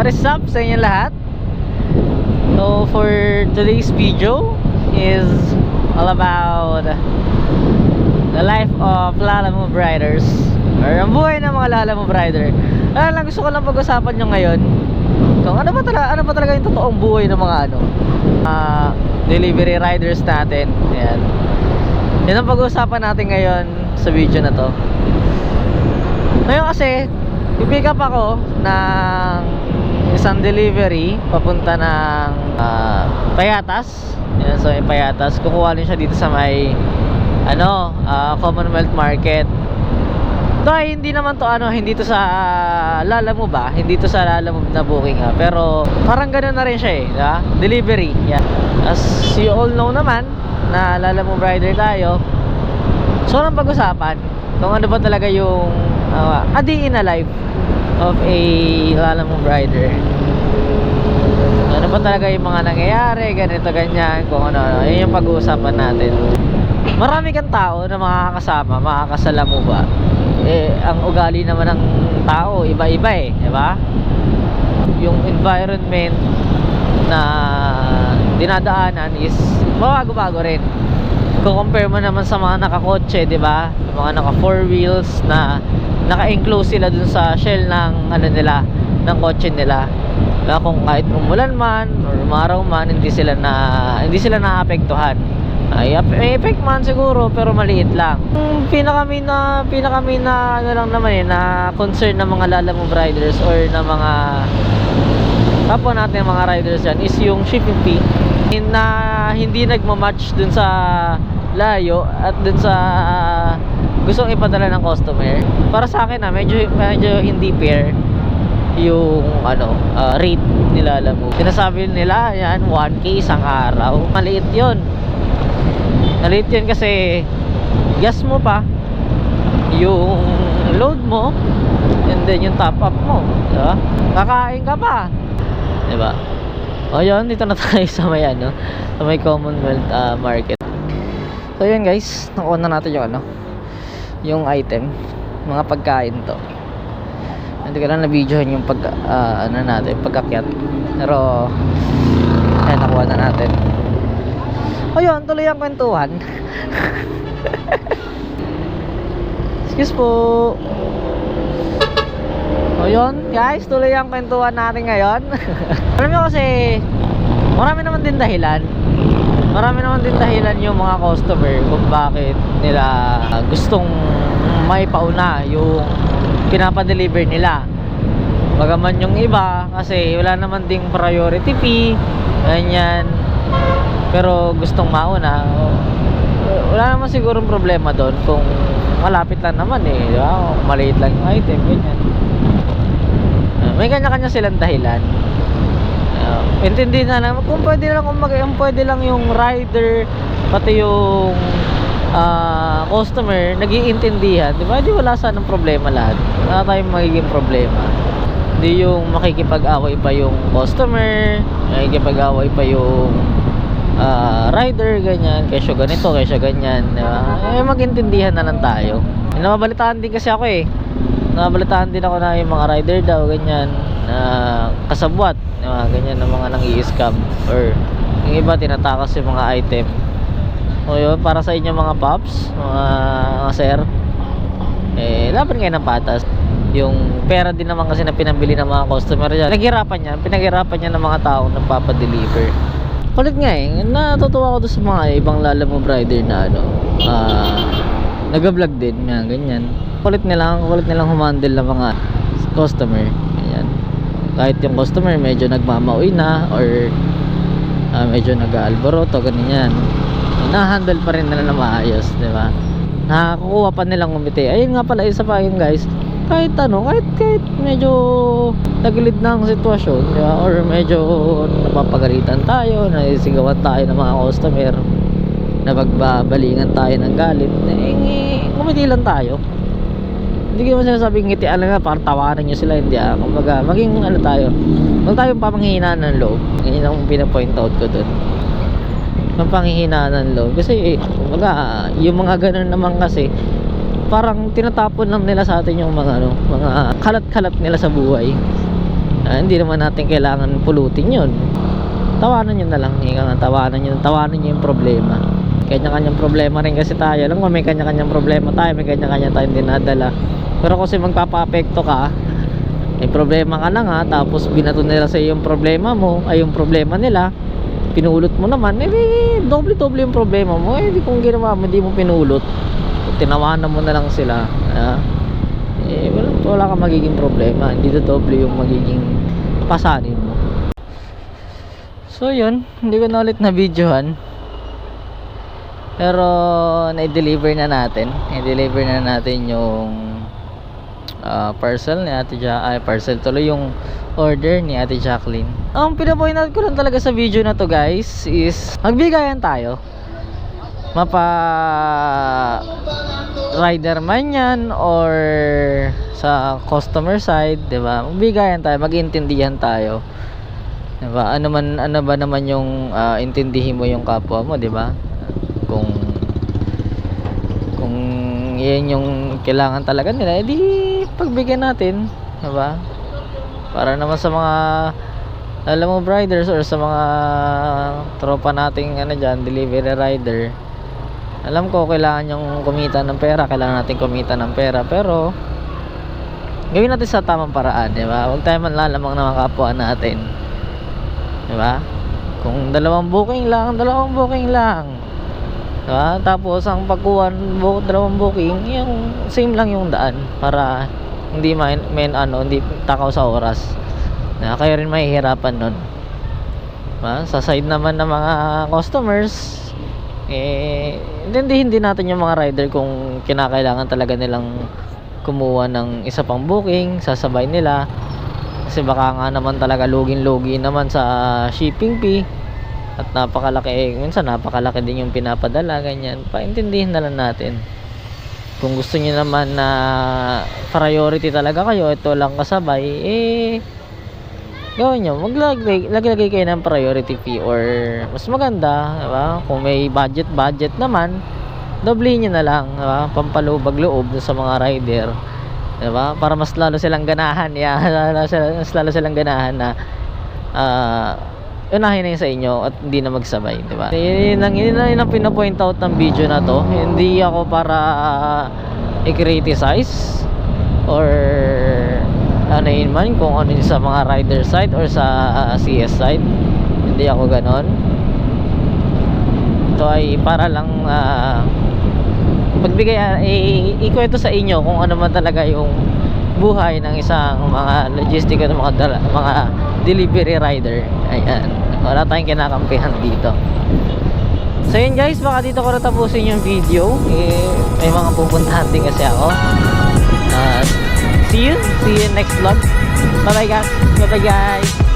What is up sa inyo lahat? So for today's video is all about the life of Lalamove riders, or ang buhay ng mga Lalamove rider. Lang gusto ko lang pag-usapan nyo ngayon kung ano ba talaga yung totoong buhay ng mga delivery riders natin. Yan ang pag-uusapan natin ngayon sa video na to. Ngayon kasi pipick up ako ng isang delivery papunta ng Payatas. Yan, so yung Payatas, kukuha rin siya dito sa may Commonwealth Market. Ito ay hindi naman to hindi to sa Lalamove hindi to sa Lalamove na booking pero parang ganoon na rin siya diba? Delivery. Yan. As you all know naman na Lalamove rider tayo. So anong pag-usapan kung ano ba talaga yung a day in a life of a Lalamove rider. Ano ba talaga yung mga nangyayari, ganito, ganyan, kung ano, yun yung pag-uusapan natin. Marami kang tao na makakasama, makakasalamu ba? Ang ugali naman ng tao, iba-iba diba? Yung environment na dinadaanan is bago-bago rin. Kung compare mo naman sa mga nakakotse, diba? Yung mga naka four wheels na naka-enclose sila dun sa shell ng ng kotse nila. Kung kahit umulan man or umaraw man, hindi sila naapektuhan. May effect man siguro pero maliit lang. Pinaka main na lang naman na concern ng mga Lalamove riders or ng mga kapwa natin mga riders yan is yung shipping fee na hindi nagmamatch dun sa layo at dun sa gustong ipadala ng customer. Para sa akin medyo hindi fair yung rate nila Lalamove. Sinasabi nila yan 1K isang araw. Maliit yun kasi gas mo pa, yung load mo, and then yung top up mo, diba? Kakain ka pa, diba? O yun, dito na tayo sa may sa may Commonwealth Market. So yun guys, nakuha na natin yung item, mga pagkain to. Hindi ko lang na-videohan yung pagkakyat, pero ayan, nakuha na natin. Ayun, tuloy ang kwentuhan. Excuse po. Ayun, guys, tuloy ang kwentuhan natin ngayon. Alam nyo kasi, marami naman din dahilan yung mga customer kung bakit nila gustong may pauna yung pinapadeliver nila. Bagaman yung iba kasi wala naman ding priority fee, ganyan, pero gustong mauna, wala naman sigurong problema doon kung malapit lang naman diba? Maliit lang yung item, ganyan. May kanya-kanya silang dahilan. Intindihin na lang kung pwede lang yung rider pati yung customer nag-iintindihan, diba? Di wala sanang problema lahat. Wala tayong magiging problema. Di yung makikipag-away pa yung customer, makikipag-away pa yung rider, ganyan, kesyo ganito, kesyo ganyan, diba? Magintindihan na lang tayo. Nababalitaan din kasi ako nababalitaan din ako na yung mga rider daw ganyan kasabwat, diba? Ganyan na mga nang-i-scam or yung iba tinatakas yung mga item. O yun, para sa inyo mga paps, mga sir, laban kayo ng patas. Yung pera din naman kasi na pinambili ng mga customer dyan, pinaghirapan niya ng mga taong nagpapadeliver. Kulit nga natutuwa ko doon sa mga ibang Lalamove rider na nag-vlog din nga, ganyan. Kulit nilang humandle ng mga customer, ganyan. Kahit yung customer medyo nagmamauwi na or medyo nag-aalboroto, ganyan, na-handle pa rin nila na maayos, diba? Nakakuha pa nilang ngumiti. Ayun nga pala, isa pa yun guys, kahit medyo tagilid ng sitwasyon, diba? Or medyo napapagalitan tayo, nasisigawan tayo ng mga customer, napagbabalingan tayo ng galit, ngumiti lang tayo. Hindi ko naman sinasabing ngitian lang para tawanan nyo sila, hindi kumbaga maging tayo, huwag tayong pamanghihinaan ng loob. Ganyan ang pinapoint out ko dun, ng panghihinaan ng loob. Kasi kumbaga yung mga ganun naman kasi parang tinatapon lang nila sa atin yung mga mga kalat-kalat nila sa buhay. Hindi naman natin kailangan pulutin yun. Tawanan nyo na lang, tawanan nyo yung problema. Kanya-kanyang problema rin kasi tayo. Alam mo, may kanya-kanyang problema tayo, may kanya-kanya tayong dinadala. Pero kasi magpapa-apekto ka, may problema ka na nga, tapos binato nila sa yung problema mo, ay yung problema nila, pinulot mo naman, doble-doble yung problema mo. Di kung ginawa mo, hindi mo pinulot, tinawanan mo na lang sila, wala kang magiging problema, hindi doble yung magiging pasanin mo. So yun, hindi ko na ulit na videohan, pero na-deliver na natin yung parcel ni Ate parcel tuloy yung order ni Ate Jacqueline. Ang pinapoint out ko lang talaga sa video na to guys is magbigayan tayo, mapa rider man yan or sa customer side, diba? Magbigayan tayo, mag-intindihan tayo, diba? Ano ba naman yung intindihin mo yung kapwa mo, diba? Kung yan yung kailangan talaga nila, edi pagbigyan natin, diba? Para naman sa mga alam mo riders or sa mga tropa nating dyan, delivery rider, alam ko kailangan yung kumita ng pera, kailangan natin kumita ng pera, pero gawin natin sa tamang paraan, diba? Huwag tayo manlalamang ng mga kapwa natin, diba? Kung dalawang booking lang, diba? Tapos ang pagkuha dalawang booking, yung same lang yung daan, para hindi hindi takaw sa oras, kayo rin mahihirapan nun, diba? Sa side naman ng mga customers, hindi natin yung mga rider kung kinakailangan talaga nilang kumuha ng isa pang booking, sasabay nila, kasi baka nga naman talaga lugi naman sa shipping fee, at minsan napakalaki din yung pinapadala, ganyan. Paintindihin na lang natin. Kung gusto niyo naman na priority talaga kayo, ito lang kasabay, gawin nyo, maglagay kayo ng priority fee, or mas maganda, diba? Kung may budget naman, doblehin nyo na lang, diba? Pampalubag loob sa mga rider, diba? Para mas lalo silang ganahan, mas lalo silang ganahan na unahin na yun sa inyo at hindi na magsabay, diba? Yun ang pinapoint out ng video na to. Hindi ako para i-criticize or ano yun man, kung ano yun sa mga rider side or sa CS side. Hindi ako ganon. Ito ay para lang magbigay, ikwento sa inyo kung ano man talaga yung buhay ng isang mga logistic at mga delivery rider. Ayan, wala tayong kinakampihan dito. So yun guys, baka dito ko natapusin yung video. May mga pupuntahan din kasi ako. See you next vlog. Bye bye guys.